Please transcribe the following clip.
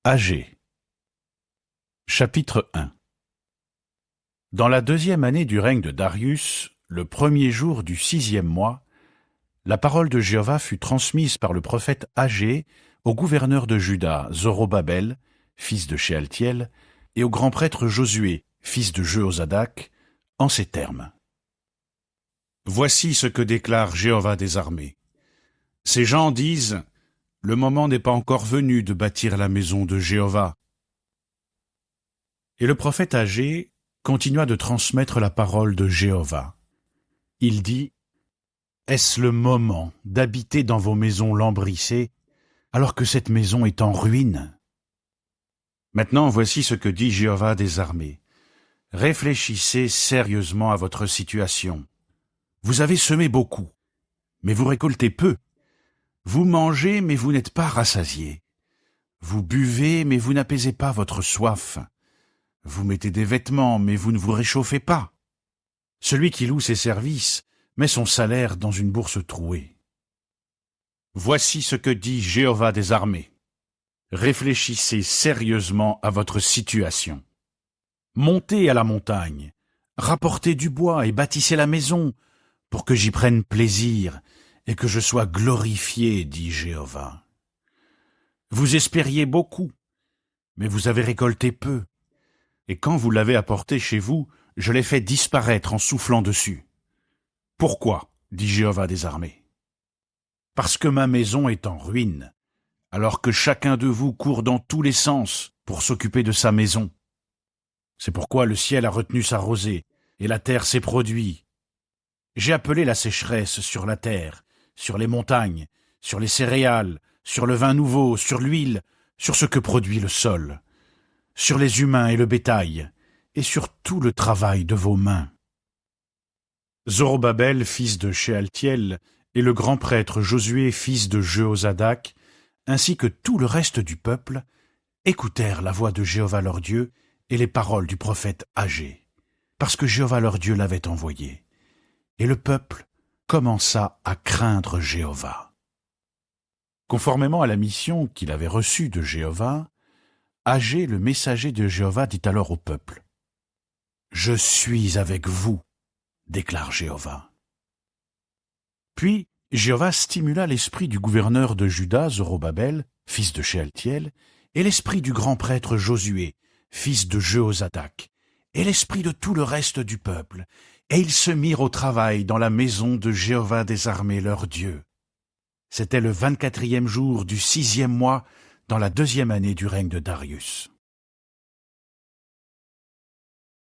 Agé. Chapitre 1. Dans la 2e année du règne de Darius, le 1er jour du 6e mois, la parole de Jéhovah fut transmise par le prophète Agé au gouverneur de Juda, Zorobabel, fils de Shealtiel, et au grand prêtre Josué, fils de Jehozadak, en ces termes. Voici ce que déclare Jéhovah des armées. Ces gens disent: le moment n'est pas encore venu de bâtir la maison de Jéhovah. Et le prophète Agé continua de transmettre la parole de Jéhovah. Il dit: est-ce le moment d'habiter dans vos maisons lambrissées, alors que cette maison est en ruine? Maintenant, voici ce que dit Jéhovah des armées. Réfléchissez sérieusement à votre situation. Vous avez semé beaucoup, mais vous récoltez peu. Vous mangez, mais vous n'êtes pas rassasiés. Vous buvez, mais vous n'apaisez pas votre soif. Vous mettez des vêtements, mais vous ne vous réchauffez pas. Celui qui loue ses services met son salaire dans une bourse trouée. Voici ce que dit Jéhovah des armées. Réfléchissez sérieusement à votre situation. Montez à la montagne, rapportez du bois et bâtissez la maison, pour que j'y prenne plaisir et que je sois glorifié, dit Jéhovah. Vous espériez beaucoup, mais vous avez récolté peu, et quand vous l'avez apporté chez vous, je l'ai fait disparaître en soufflant dessus. Pourquoi, dit Jéhovah des armées? Parce que ma maison est en ruine, alors que chacun de vous court dans tous les sens pour s'occuper de sa maison. C'est pourquoi le ciel a retenu sa rosée, et la terre ses produits. J'ai appelé la sécheresse sur la terre, sur les montagnes, sur les céréales, sur le vin nouveau, sur l'huile, sur ce que produit le sol, sur les humains et le bétail, et sur tout le travail de vos mains. Zorobabel, fils de Shealtiel, et le grand prêtre Josué, fils de Jehozadak, ainsi que tout le reste du peuple, écoutèrent la voix de Jéhovah leur Dieu et les paroles du prophète Agé, parce que Jéhovah leur Dieu l'avait envoyé. Et le peuple commença à craindre Jéhovah. Conformément à la mission qu'il avait reçue de Jéhovah, Agé, le messager de Jéhovah, dit alors au peuple: « Je suis avec vous, déclare Jéhovah. » Puis Jéhovah stimula l'esprit du gouverneur de Juda, Zorobabel, fils de Shealtiel, et l'esprit du grand prêtre Josué, fils de Jehozadak, et l'esprit de tout le reste du peuple, et ils se mirent au travail dans la maison de Jéhovah des armées leur Dieu. C'était le 24e jour du 6e mois, dans la 2e année du règne de Darius.